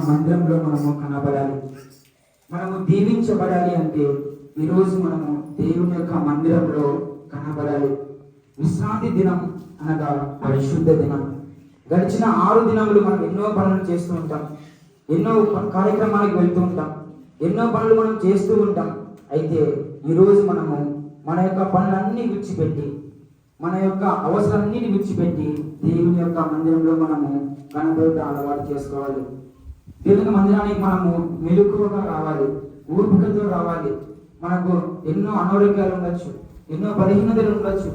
మందిరంలో మనము కనబడాలి. మనము దీవించబడాలి అంటే ఈరోజు మనము దేవుని యొక్క మందిరంలో కనబడాలి. విశ్రాంతి దినం అనగా పరిశుద్ధ దినం. గడిచిన 6 దినములు మనం ఎన్నో పనులు చేస్తూ ఉంటాం, ఎన్నో కార్యక్రమాలకు వెళ్తూ ఉంటాం, ఎన్నో పనులు మనం చేస్తూ ఉంటాం. అయితే ఈరోజు మనము మన యొక్క పనులన్నీ విడిచిపెట్టి, మన యొక్క అవసరాలన్నిటిని విడిచిపెట్టి దేవుని యొక్క మందిరంలో మనము కనబడట అలవాటు చేసుకోవాలి. దేవుని మందిరానికి మనము మెలకువగా రావాలి, ఊర్పుకతో రావాలి. మనకు ఎన్నో అనారోగ్యాలు ఉండొచ్చు, ఎన్నో బలహీనతలు ఉండొచ్చు,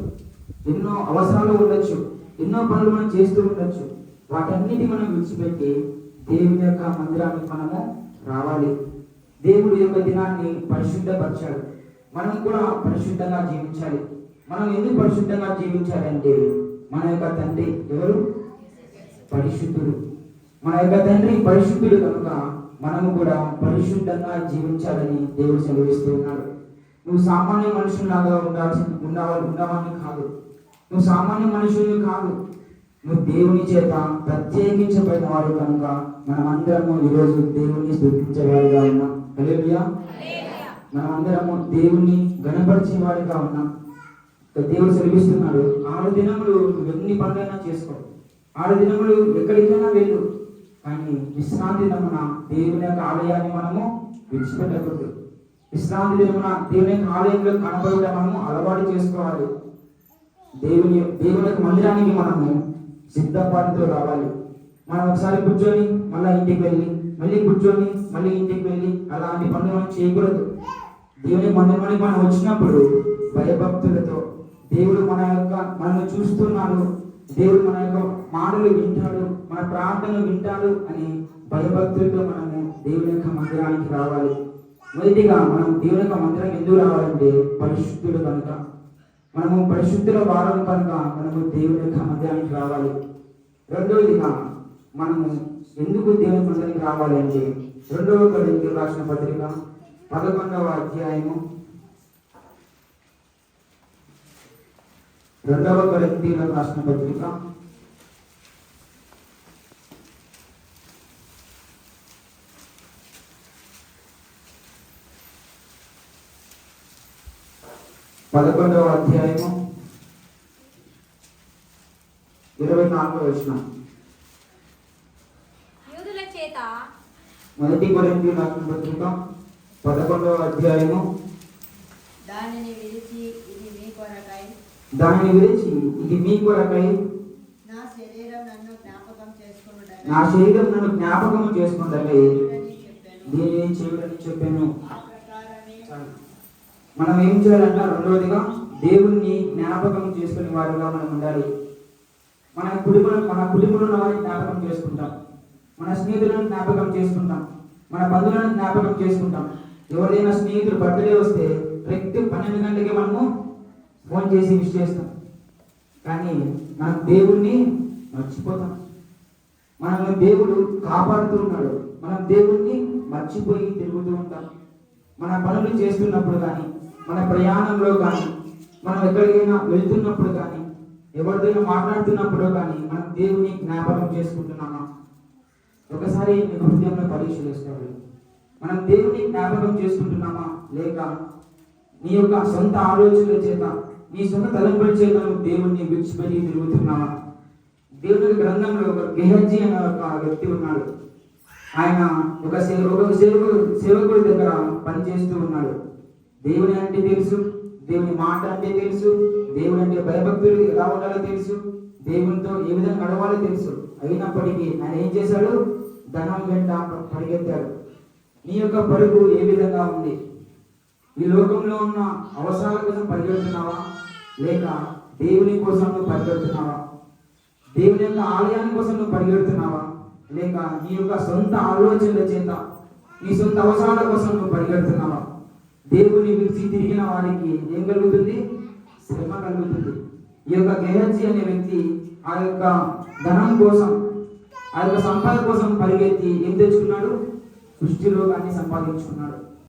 ఎన్నో అవసరాలు ఉండొచ్చు, ఎన్నో పనులు మనం చేస్తూ ఉండొచ్చు. వాటన్నిటి మనం విడిచిపెట్టి దేవుని యొక్క మందిరానికి మనము రావాలి. దేవుడి యొక్క దినాన్ని పరిశుద్ధపరచాడు. మనం కూడా పరిశుద్ధంగా జీవించాలి. మనం ఎందుకు పరిశుద్ధంగా జీవించాలి అంటే మన యొక్క తండ్రి ఎవరు? పరిశుద్ధుడు. మన యొక్క తండ్రి పరిశుద్ధుడు కనుక మనము కూడా పరిశుద్ధంగా జీవించాలని దేవుడు సెలవిస్తూ ఉన్నాడు. నువ్వు సామాన్య మనుషులాగా ఉండవాలని కాదు, నువ్వు సామాన్య మనుషులు కాదు, నువ్వు దేవుని చేత ప్రత్యేకించబడిన వాడు కనుక మనమందరము ఈరోజు దేవుని స్తుతించేవాడిగా ఉన్నాం. హల్లెలూయా. మనమందరము దేవుని గణపరిచేవాడిగా ఉన్నాం. దేవుడు సెలవిస్తున్నాడు, 6 దినములు నువ్వు ఎన్ని పనులైనా చేసుకో, 6 దినములు ఎక్కడికైనా వెళ్ళు, కానీ విశ్రాంతి దినమున దేవుని యొక్క ఆలయాన్ని మనము విడిచిపెట్టకూడదు. విశ్రాంతి దినమున దేవుని యొక్క ఆలయంలో కనబడడం మనము అలవాటు చేసుకోవాలి. దేవుని యొక్క మందిరానికి మనము సిద్ధపాటుతో రావాలి. మనం ఒకసారి కూర్చొని మళ్ళీ ఇంటికి వెళ్ళి, మళ్ళీ కూర్చొని మళ్ళీ ఇంటికి వెళ్ళి అలాంటి పనులు మనం చేయకూడదు. దేవుని మందిరానికి మనం వచ్చినప్పుడు భయభక్తులతో, దేవుడు మనల్ని చూస్తున్నాడు, దేవుడు మన యొక్క మాటలు వింటాడు, మన ప్రార్థనలు వింటాడు అని భయభక్తులతో మనము దేవుని యొక్క మందిరానికి రావాలి. మొదటిగా మనం దేవుని యొక్క మందిరానికి ఎందుకు రావాలంటే పరిశుద్ధుడు కనుక, మనము పరిశుద్ధుల వారం కనుక మనము దేవుని యొక్క మందిరానికి రావాలి. రెండవదిగా మనము ఎందుకు దేవుని మందిరానికి రావాలి అంటే 2వ కొరింథీయులకు రాసిన పత్రిక 11వ అధ్యాయము 2వ కొరింథీయులకు రాసిన పత్రిక 11వ అధ్యాయము 24వ వచనం. యూదుల చేత మొదటి కొరింథీయులకు రాసిన పత్రిక 11వ అధ్యాయము దానిని విరిచి ఇది మీ కొరకై నా శరీరం నన్ను జ్ఞాపకం చేసుకొనుటకై దీనిని చేయుడని చెప్పాను. మనం ఏం చేయాలంట? రెండవదిగా దేవుణ్ణి జ్ఞాపకం చేసుకునే వారిగా మనం ఉండాలి. మన కుటుంబంలో వారిని జ్ఞాపకం చేసుకుంటాం, మన స్నేహితులను జ్ఞాపకం చేసుకుంటాం, మన బంధువులను జ్ఞాపకం చేసుకుంటాం. ఎవరైనా స్నేహితులు బర్త్డే వస్తే కరెక్ట్ 12 గంటలకి మనము ఫోన్ చేసి విష్ చేస్తాం. కానీ మనం దేవుణ్ణి మర్చిపోతాం. మనల్ని దేవుడు కాపాడుతూ ఉన్నాడు, మనం దేవుణ్ణి మర్చిపోయి తిరుగుతూ ఉంటాం. మన పనులు చేస్తున్నప్పుడు కానీ, మన ప్రయాణంలో కానీ, మనం ఎక్కడికైనా వెళ్తున్నప్పుడు కానీ, ఎవరిదైనా మాట్లాడుతున్నప్పుడు కానీ మనం దేవుని జ్ఞాపకం చేసుకుంటున్నామా? ఒకసారి మీ హృదయంలో పరీక్ష చేసుకోవాలి. మనం దేవుని జ్ఞాపకం చేసుకుంటున్నామా, లేక నీ యొక్క సొంత ఆలోచనల చేత, నీ సొంత తలంపుల చేత నువ్వు దేవుణ్ణి విడిచిపెట్టి తిరుగుతున్నావా? దేవుని గ్రంథంలో ఒక గెహజీ అనే ఒక వ్యక్తి ఉన్నాడు. ఆయన ఒక సేవకుడి దగ్గర పనిచేస్తూ ఉన్నాడు. దేవుని అంటే తెలుసు, దేవుని మాట అంటే తెలుసు, దేవుని అంటే భయభక్తులు ఎలా ఉండాలో తెలుసు, దేవునితో ఏ విధంగా నడవాలో తెలుసు. అయినప్పటికీ ఆయన ఏం చేశాడు? ధనం వెంట పరిగెత్తాడు. నీ యొక్క పరుగు ఏ విధంగా ఉంది? ఈ లోకంలో ఉన్న అవసరాల కోసం పరిగెడుతున్నావా, లేక దేవుని కోసం నువ్వు పరిగెడుతున్నావా? దేవుని యొక్క ఆలయాన్ని కోసం నువ్వు పరిగెడుతున్నావా, లేక నీ యొక్క సొంత ఆలోచనల చేత నీ సొంత అవసరాల కోసం నువ్వు పరిగెడుతున్నావా? దేవుని విడిచి తిరిగిన వారికి ఏం కలుగుతుంది? శ్రమ కలుగుతుంది. ఈ యొక్క గెహజీ అనే వ్యక్తి ఆ యొక్క ధనం కోసం, ఆ యొక్క సంపద కోసం పరిగెత్తి ఏం తెచ్చుకున్నాడు? సృష్టిలోకాన్ని సంపాదించుకున్నాడు.